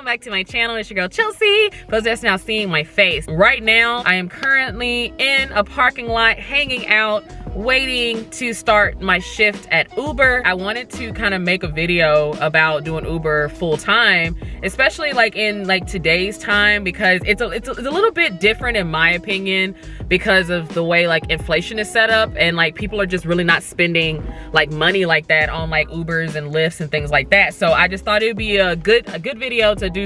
back to my channel. It's your girl Chelsea. For those that's now seeing my face. Right now, I am currently in a parking lot hanging out, waiting to start my shift at Uber. I wanted to kind of make a video about doing Uber full time, especially like in like today's time, because it's a little bit different in my opinion because of the way like inflation is set up, and like people are just really not spending like money like that on like Ubers and Lyfts and things like that. So I just thought it would be a good video to do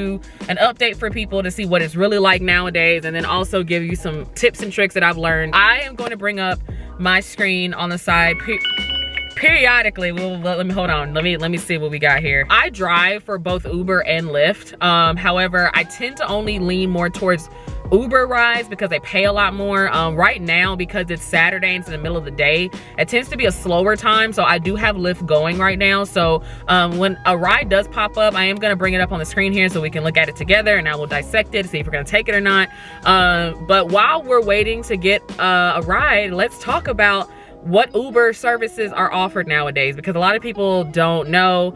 an update for people to see what it's really like nowadays, and then also give you some tips and tricks that I've learned. I am going to bring up my screen on the side periodically. Let me hold on. Let me see what we got here. I drive for both Uber and Lyft. However, I tend to only lean more towards Uber rides because they pay a lot more. Right now, because it's Saturday and it's in the middle of the day, it tends to be a slower time, so I do have Lyft going right now. So when a ride does pop up, I am gonna bring it up on the screen here so we can look at it together, and I will dissect it, see if we're gonna take it or not. But while we're waiting to get a ride, let's talk about what Uber services are offered nowadays, because a lot of people don't know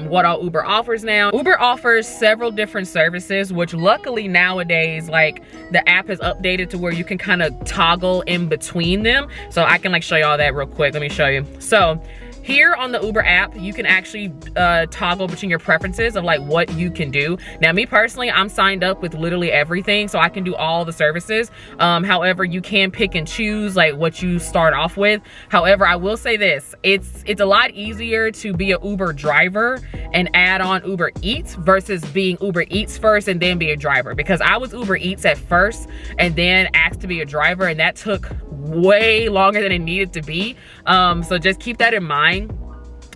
what all Uber offers now. Uber offers several different services, which luckily nowadays, like the app is updated to where you can kind of toggle in between them. So I can like show you all that real quick. Let me show you. So here on the Uber app, you can actually toggle between your preferences of like what you can do. Now, me personally, I'm signed up with literally everything, so I can do all the services. However, you can pick and choose like what you start off with. However, I will say this, it's a lot easier to be an Uber driver and add on Uber Eats versus being Uber Eats first and then be a driver, because I was Uber Eats at first and then asked to be a driver, and that took way longer than it needed to be. So just keep that in mind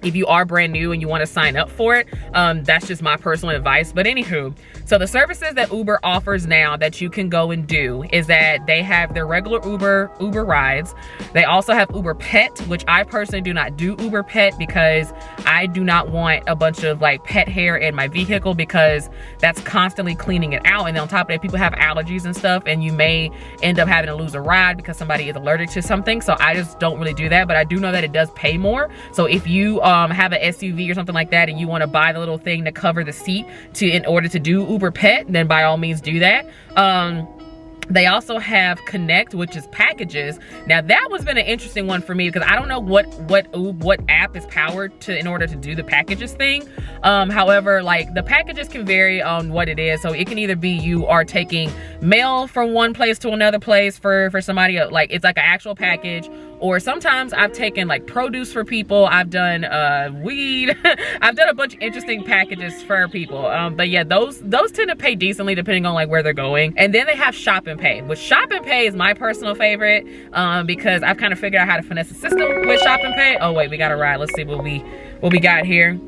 if you are brand new and you want to sign up for it. That's just my personal advice. But anywho, so the services that Uber offers now that you can go and do is that they have their regular Uber rides. They also have Uber Pet, which I personally do not do Uber Pet because I do not want a bunch of like pet hair in my vehicle, because that's constantly cleaning it out. And then on top of that, people have allergies and stuff, and you may end up having to lose a ride because somebody is allergic to something. So I just don't really do that, but I do know that it does pay more. So if you have an SUV or something like that and you want to buy the little thing to cover the seat in order to do Uber Pet, then by all means do that. They also have Connect, which is packages. Now that one's been an interesting one for me because I don't know what app is powered to in order to do the packages thing. However, like the packages can vary on what it is. So it can either be you are taking mail from one place to another place for somebody, like it's like an actual package, or sometimes I've taken like produce for people. I've done weed. I've done a bunch of interesting packages for people. But yeah, those tend to pay decently depending on like where they're going. And then they have Shop and Pay, which Shop and Pay is my personal favorite because I've kind of figured out how to finesse the system with Shop and Pay. Oh wait, we got a ride. Let's see what we got here.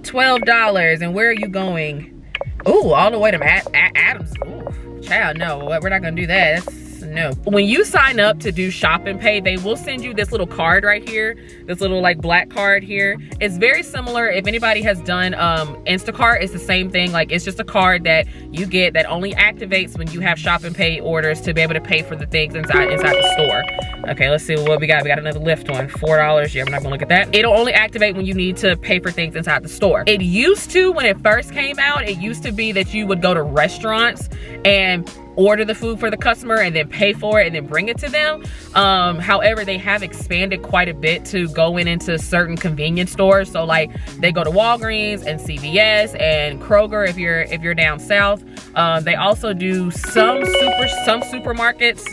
$12. And where are you going? Ooh, all the way to Adams. Ooh, child, no, we're not gonna do that. No. When you sign up to do Shop and Pay, they will send you this little card right here, this little like black card here. It's very similar. If anybody has done Instacart, it's the same thing. Like it's just a card that you get that only activates when you have Shop and Pay orders to be able to pay for the things inside the store. Okay, let's see what we got. We got another Lyft one, $4. Yeah, I'm not gonna look at that. It'll only activate when you need to pay for things inside the store. It used to, when it first came out, it used to be that you would go to restaurants and order the food for the customer and then pay for it and then bring it to them. However, they have expanded quite a bit to go into certain convenience stores. So like they go to Walgreens and CVS and Kroger if you're down south. They also do some supermarkets.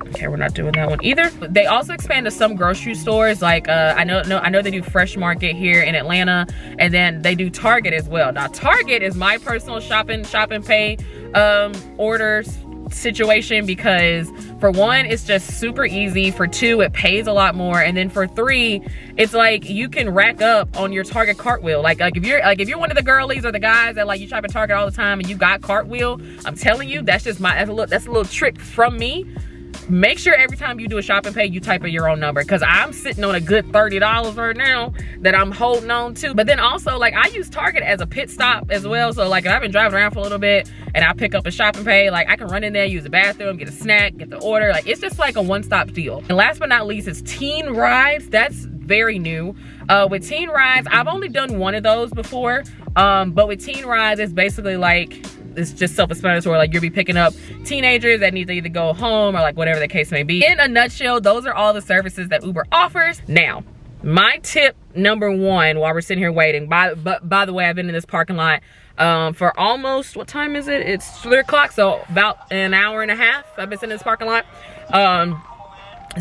Okay, we're not doing that one either. They also expand to some grocery stores. Like I know they do Fresh Market here in Atlanta, and then they do Target as well. Now Target is my personal Shop and Pay orders situation, because for one, it's just super easy. For two, it pays a lot more, and then for three, it's like you can rack up on your Target cartwheel. Like if you're one of the girlies or the guys that like you shop at Target all the time and you got cartwheel, I'm telling you, that's just that's a little trick from me. Make sure every time you do a Shop and Pay, you type in your own number, because I'm sitting on a good $30 right now that I'm holding on to. But then also, like, I use Target as a pit stop as well. So like if I've been driving around for a little bit and I pick up a Shop and Pay, like I can run in there, use the bathroom, get a snack, get the order. Like it's just like a one-stop deal. And last but not least is Teen Rides. That's very new. With Teen Rides, I've only done one of those before. But with Teen Rides, it's basically like, it's just self-explanatory. Like, you'll be picking up teenagers that need to either go home or like whatever the case may be. In a nutshell, those are all the services that Uber offers. Now, my tip number one while we're sitting here waiting, by the way, I've been in this parking lot for almost, what time is it? It's 3 o'clock, so about an hour and a half I've been sitting in this parking lot.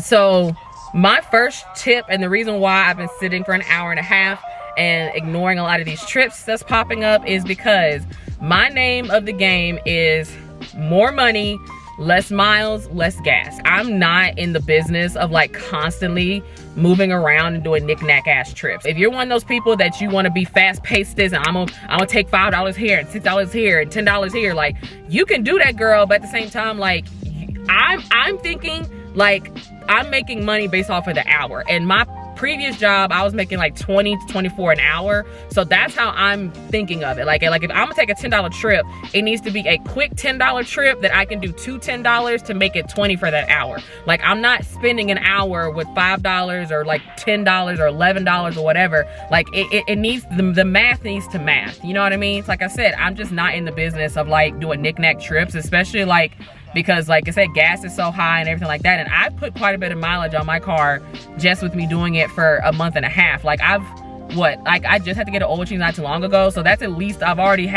So my first tip, and the reason why I've been sitting for an hour and a half and ignoring a lot of these trips that's popping up, is because my name of the game is more money, less miles, less gas. I'm not in the business of like constantly moving around and doing knick-knack ass trips. If you're one of those people that you want to be fast-paced and I'm gonna take $5 here and $6 here and $10 here, like, you can do that, girl. But at the same time, like, I'm thinking like I'm making money based off of the hour. And my previous job, I was making like 20 to 24 an hour. So that's how I'm thinking of it. Like if I'm gonna take a $10 trip, it needs to be a quick $10 trip that I can do two $10 to make it 20 for that hour. Like, I'm not spending an hour with $5 or like $10 or $11 or whatever. Like, it needs, the math needs to math. You know what I mean? It's like I said, I'm just not in the business of like doing knick-knack trips, especially like, because like I said, gas is so high and everything like that. And I've put quite a bit of mileage on my car just with me doing it for a month and a half. Like, I just had to get an oil change not too long ago. So that's at least, I've already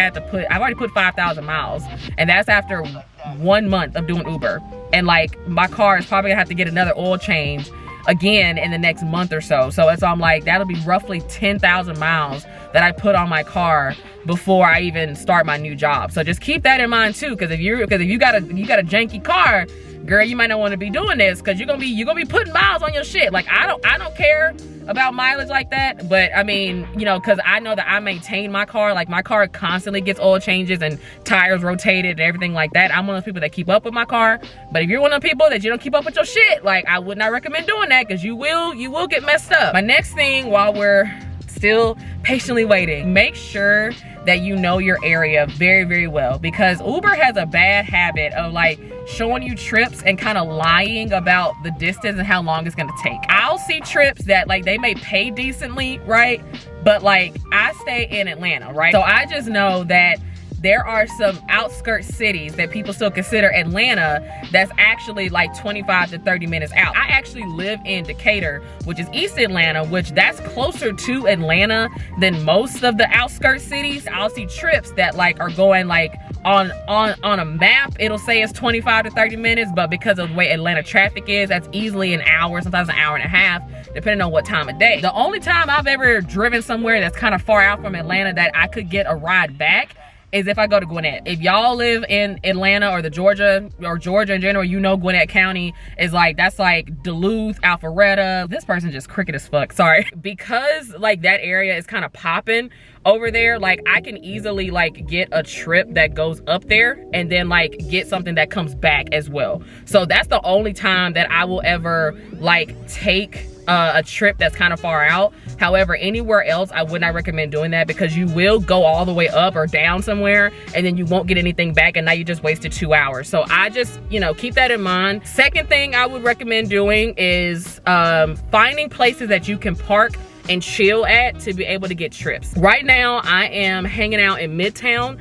put 5,000 miles. And that's after 1 month of doing Uber. And like, my car is probably gonna have to get another oil change again in the next month or so. So I'm like, that'll be roughly 10,000 miles that I put on my car before I even start my new job. So just keep that in mind too, because if you got a janky car, girl, you might not want to be doing this, because you're gonna be putting miles on your shit. Like, I don't care about mileage like that, but I mean, you know, because I know that I maintain my car. Like, my car constantly gets oil changes and tires rotated and everything like that. I'm one of those people that keep up with my car. But if you're one of the people that you don't keep up with your shit, like, I would not recommend doing that, because you will get messed up. My next thing, while we're still patiently waiting, make sure that you know your area very, very well, because Uber has a bad habit of like showing you trips and kind of lying about the distance and how long it's gonna take. I'll see trips that like they may pay decently, right? But like, I stay in Atlanta, right? So I just know that there are some outskirts cities that people still consider Atlanta that's actually like 25 to 30 minutes out. I actually live in Decatur, which is East Atlanta, which that's closer to Atlanta than most of the outskirts cities. I'll see trips that like are going like on a map, it'll say it's 25 to 30 minutes, but because of the way Atlanta traffic is, that's easily an hour, sometimes an hour and a half, depending on what time of day. The only time I've ever driven somewhere that's kind of far out from Atlanta that I could get a ride back is if I go to Gwinnett. If y'all live in Atlanta or Georgia in general, you know Gwinnett County is like, that's like Duluth, Alpharetta. This person just cricket as fuck, sorry. Because like that area is kind of popping over there, like I can easily like get a trip that goes up there and then like get something that comes back as well. So that's the only time that I will ever like take a trip that's kind of far out. However, anywhere else, I would not recommend doing that, because you will go all the way up or down somewhere and then you won't get anything back, and now you just wasted 2 hours. So I just, you know, keep that in mind. Second thing I would recommend doing is finding places that you can park and chill at to be able to get trips. Right now, I am hanging out in Midtown,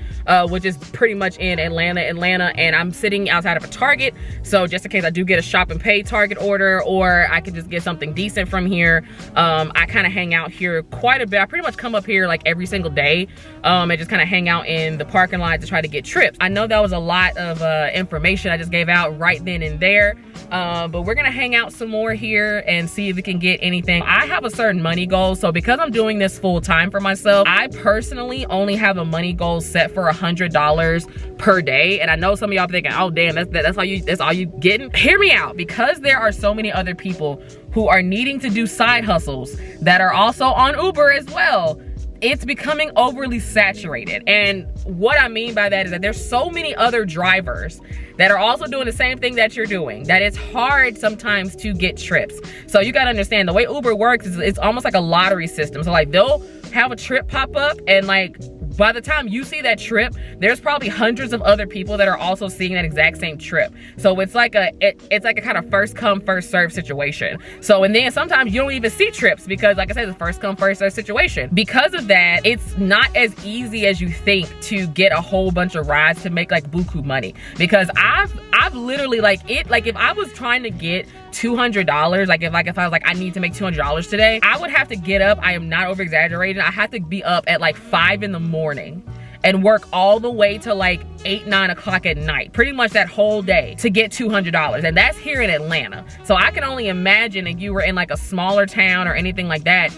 which is pretty much in Atlanta, and I'm sitting outside of a Target. So just in case I do get a shop and pay Target order, or I could just get something decent from here, I kind of hang out here quite a bit. I pretty much come up here like every single day and just kind of hang out in the parking lot to try to get trips. I know that was a lot of information I just gave out right then and there, but we're gonna hang out some more here and see if we can get anything. I have a certain money goal. So because I'm doing this full time for myself, I personally only have a money goal set for $100 per day. And I know some of y'all thinking, oh damn, that's all you getting? Hear me out, because there are so many other people who are needing to do side hustles that are also on Uber as well. It's becoming overly saturated. And what I mean by that is that there's so many other drivers that are also doing the same thing that you're doing, that it's hard sometimes to get trips. So you gotta understand, the way Uber works is it's almost like a lottery system. So like, they'll have a trip pop up and like by the time you see that trip, there's probably hundreds of other people that are also seeing that exact same trip. So it's like a kind of first come, first serve situation. So, and then sometimes you don't even see trips because, like I said, it's a first come, first serve situation. Because of that, it's not as easy as you think to get a whole bunch of rides to make like buku money. Because I've literally like if I was trying to get $200, like if I was like, I need to make $200 today, I would have to get up, I am not over exaggerating, I have to be up at like 5 in the morning and work all the way to like 8, 9 o'clock at night, pretty much that whole day to get $200. And that's here in Atlanta. So I can only imagine if you were in like a smaller town or anything like that.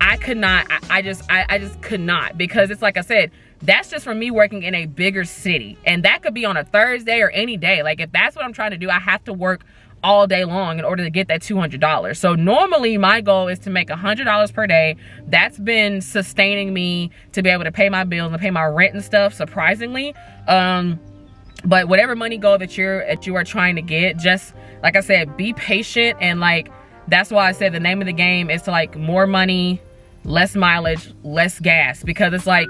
I could not, I just could not, because it's like I said, that's just from me working in a bigger city. And that could be on a Thursday or any day. Like if that's what I'm trying to do, I have to work all day long in order to get that $200. So normally my goal is to make $100 per day. That's been sustaining me to be able to pay my bills and pay my rent and stuff, surprisingly. But whatever money goal that you are trying to get, just like I said, be patient. And like, that's why I said the name of the game is to like more money, less mileage, less gas, because it's like,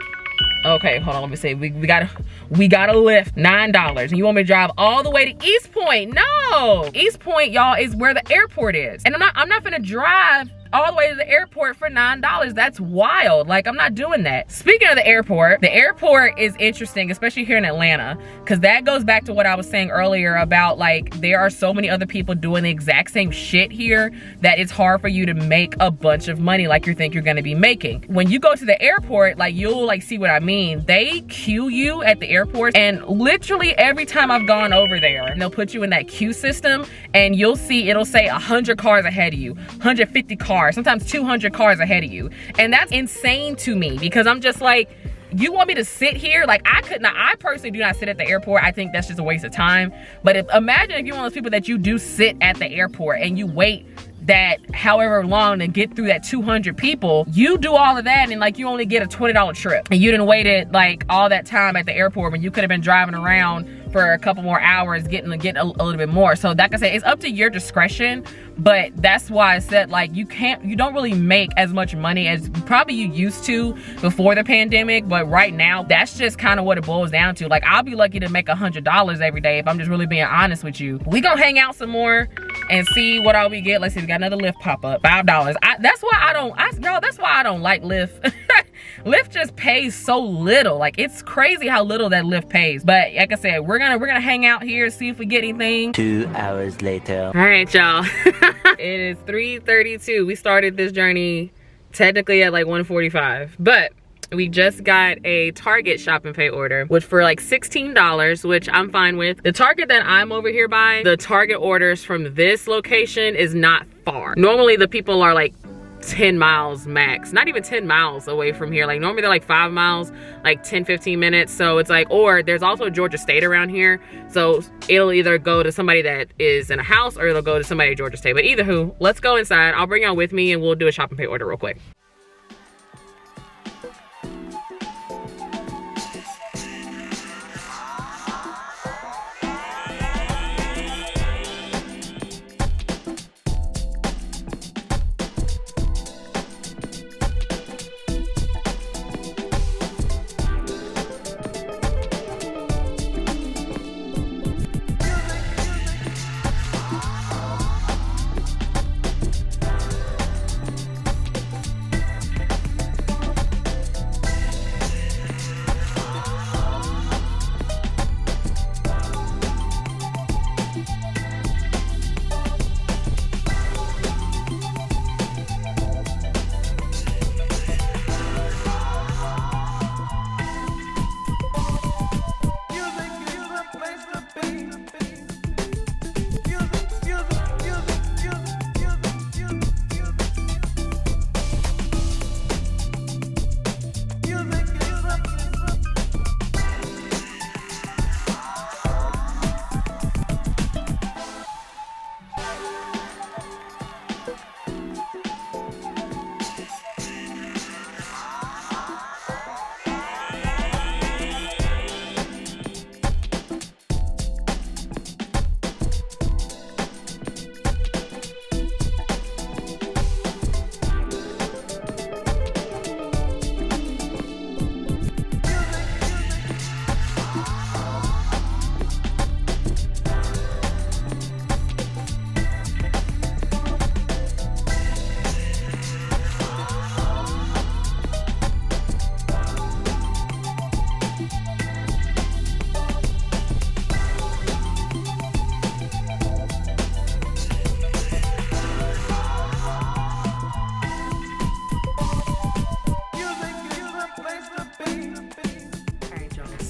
okay, hold on, let me see. We got a lift, $9. And you want me to drive all the way to East Point? No! East Point, y'all, is where the airport is. And I'm not gonna drive all the way to the airport for $9. That's wild. Like, I'm not doing that. Speaking of the airport is interesting, especially here in Atlanta, because that goes back to what I was saying earlier about like, there are so many other people doing the exact same shit here that it's hard for you to make a bunch of money like you think you're gonna be making. When you go to the airport, like you'll like see what I mean. They queue you at the airport, and literally every time I've gone over there, and they'll put you in that queue system, and you'll see, it'll say 100 cars ahead of you, 150 cars, sometimes 200 cars ahead of you. And that's insane to me, because I'm just like, you want me to sit here? Like, I personally do not sit at the airport. I think that's just a waste of time. But imagine if you're one of those people that you do sit at the airport and you wait that however long to get through that 200 people. You do all of that and like you only get a $20 trip, and you didn't wait it like all that time at the airport when you could have been driving around for a couple more hours getting a little bit more. So like I said, it's up to your discretion, but that's why I said like you don't really make as much money as probably you used to before the pandemic. But right now, that's just kind of what it boils down to. Like, I'll be lucky to make $100 every day if I'm just really being honest with you. We gonna hang out some more and see what all we get. Let's see, we got another Lyft pop up, $5. That's why I don't like Lyft. Lyft just pays so little. Like, it's crazy how little that Lyft pays. But like I said, we're gonna hang out here, see if we get anything. 2 hours later. All right, y'all. It is 3:32. We started this journey technically at like 1:45, but we just got a Target shop and pay order, which for like $16, which I'm fine with. The Target that I'm over here by, the Target orders from this location is not far. Normally the people are like 10 miles max, not even 10 miles away from here. Like normally they're like 5 miles, like 10-15 minutes. So it's like, or there's also a Georgia State around here, so it'll either go to somebody that is in a house or it'll go to somebody at Georgia State. But either who, let's go inside. I'll bring y'all with me and we'll do a shop and pay order real quick.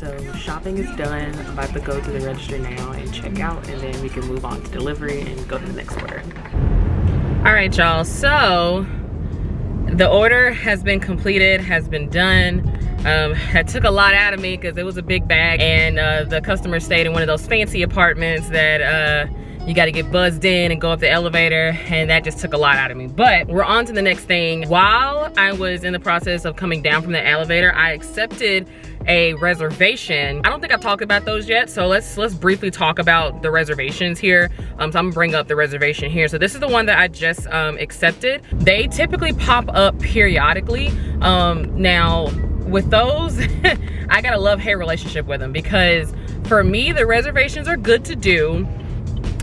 so shopping is done. I'm about to go to the register now and check out, and then we can move on to delivery and go to the next order. All right, y'all, so the order has been completed, has been done. That took a lot out of me because it was a big bag, and the customer stayed in one of those fancy apartments that you got to get buzzed in and go up the elevator, and that just took a lot out of me. But we're on to the next thing. While I was in the process of coming down from the elevator, I accepted a reservation. I don't think I've talked about those yet, so let's briefly talk about the reservations here. So I'm gonna bring up the reservation here. So this is the one that I just accepted. They typically pop up periodically. Now with those, I got a love-hate relationship with them, because for me, the reservations are good to do.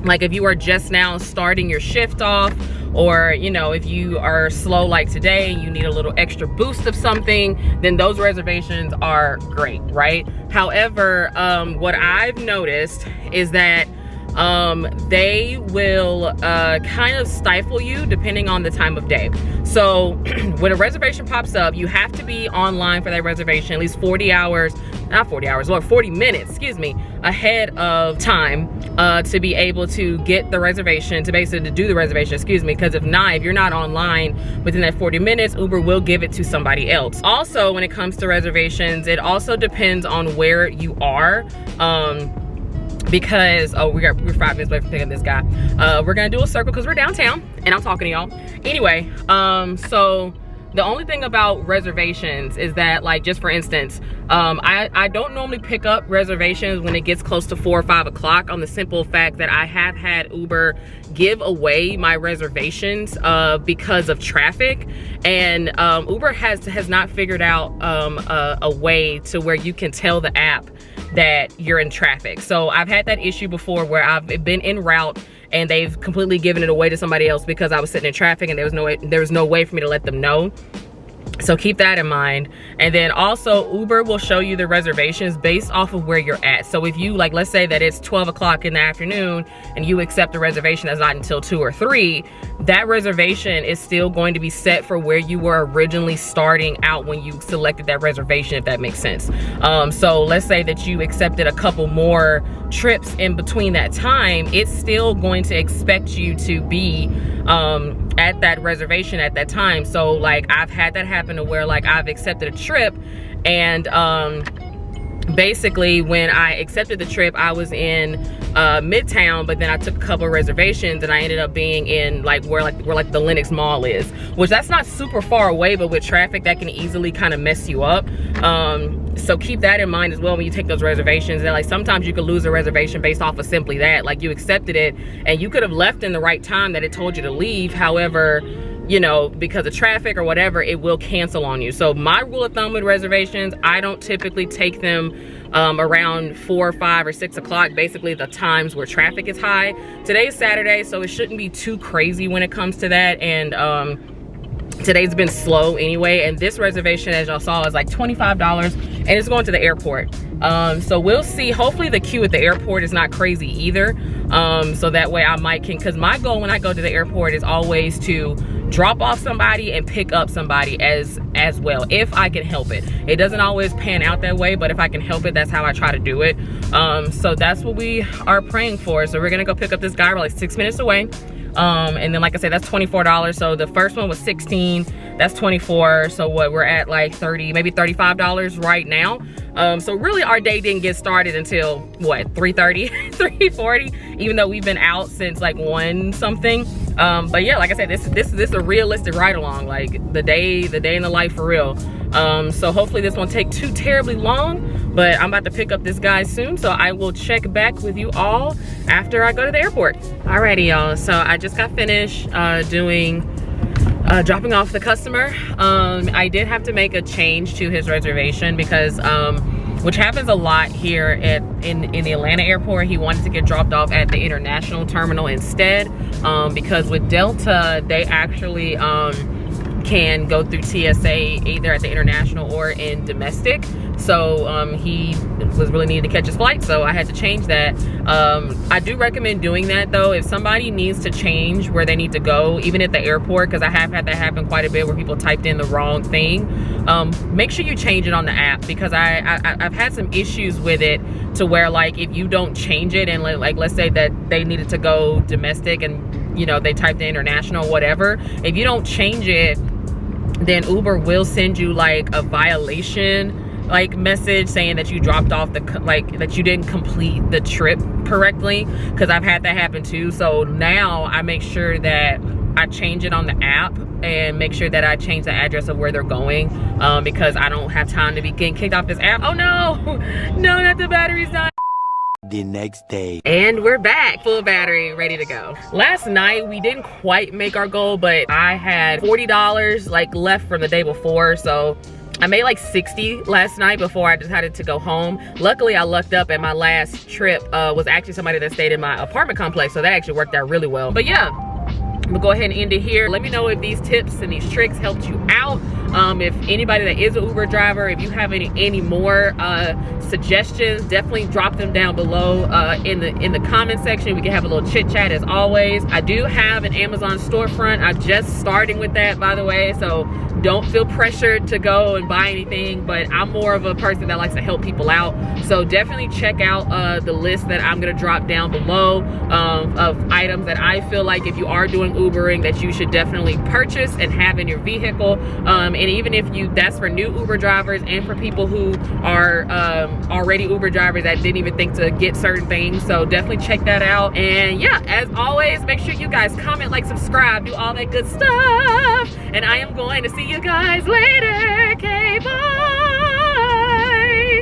Like if you are just now starting your shift off, or you know, if you are slow like today, you need a little extra boost of something, then those reservations are great, right? However, what I've noticed is that they will kind of stifle you depending on the time of day. So when a reservation pops up, you have to be online for that reservation at least 40 minutes, excuse me, ahead of time to be able to get the reservation, to basically do the reservation, excuse me, because if you're not online within that 40 minutes, Uber will give it to somebody else. Also, when it comes to reservations, it also depends on where you are. Because we're 5 minutes away from picking this guy. We're gonna do a circle because we're downtown and I'm talking to y'all. Anyway, so the only thing about reservations is that, like, just for instance, I don't normally pick up reservations when it gets close to 4 or 5 o'clock, on the simple fact that I have had Uber give away my reservations because of traffic, and Uber has not figured out a way to where you can tell the app that you're in traffic. So I've had that issue before where I've been en route and they've completely given it away to somebody else because I was sitting in traffic and there was no way for me to let them know. So keep that in mind. And then also Uber will show you the reservations based off of where you're at. So if you, like, let's say that it's 12 o'clock in the afternoon and you accept a reservation that's not until 2 or 3, that reservation is still going to be set for where you were originally starting out when you selected that reservation, if that makes sense. So let's say that you accepted a couple more trips in between that time, it's still going to expect you to be at that reservation at that time. So like I've had that happen to where, like, I've accepted a trip and basically when I accepted the trip, I was in Midtown, but then I took a couple of reservations and I ended up being in like where the Lenox Mall is, which that's not super far away, but with traffic that can easily kind of mess you up. So keep that in mind as well when you take those reservations. And like sometimes you could lose a reservation based off of simply that, like you accepted it and you could have left in the right time that it told you to leave. However, you know, because of traffic or whatever, it will cancel on you. So my rule of thumb with reservations, I don't typically take them around 4, 5, or 6 o'clock, basically the times where traffic is high. Today's Saturday, so it shouldn't be too crazy when it comes to that. And today's been slow anyway, and this reservation, as y'all saw, is like $25 and it's going to the airport. So we'll see. Hopefully the queue at the airport is not crazy either. So that way I might because my goal when I go to the airport is always to drop off somebody and pick up somebody as well, if I can help it. It doesn't always pan out that way, but if I can help it, that's how I try to do it. So that's what we are praying for. So we're gonna go pick up this guy. We're like 6 minutes away. And then like I said, that's $24. So the first one was $16, that's $24. So what, we're at like $30, maybe $35 right now. So really our day didn't get started until what, 3:30, 3:40, even though we've been out since like 1 something. But yeah, like I said, this is a realistic ride along, like the day in the life for real. So hopefully this won't take too terribly long, but I'm about to pick up this guy soon, so I will check back with you all after I go to the airport. Alrighty y'all, so I just got finished dropping off the customer. I did have to make a change to his reservation because which happens a lot here in the Atlanta airport. He wanted to get dropped off at the international terminal instead, because with Delta they actually can go through TSA either at the international or in domestic. So he was really needing to catch his flight, so I had to change that. I do recommend doing that though. If somebody needs to change where they need to go, even at the airport, because I have had that happen quite a bit where people typed in the wrong thing, make sure you change it on the app, because I've had some issues with it to where, like, if you don't change it and like let's say that they needed to go domestic and, you know, they typed in international, whatever, if you don't change it, then Uber will send you like a violation like message saying that you dropped off the, like, that you didn't complete the trip correctly, because I've had that happen too. So now I make sure that I change it on the app and make sure that I change the address of where they're going, because I don't have time to be getting kicked off this app. Oh no, no, not the battery's dying. The next day. And we're back, full battery, ready to go. Last night we didn't quite make our goal, but I had $40 like left from the day before, so I made like 60 last night before I decided to go home. Luckily, I lucked up, and my last trip was actually somebody that stayed in my apartment complex, so that actually worked out really well. But yeah, I'm gonna go ahead and end it here. Let me know if these tips and these tricks helped you out. If anybody that is an Uber driver, if you have any more suggestions, definitely drop them down below in the comment section. We can have a little chit chat as always. I do have an Amazon storefront. I'm just starting with that, by the way, so don't feel pressured to go and buy anything, but I'm more of a person that likes to help people out. So definitely check out the list that I'm gonna drop down below of items that I feel like if you are doing Ubering that you should definitely purchase and have in your vehicle. And even if that's for new Uber drivers and for people who are already Uber drivers that didn't even think to get certain things. So definitely check that out. And yeah, as always, make sure you guys comment, like, subscribe, do all that good stuff. And I am going to see you guys later. Okay, bye.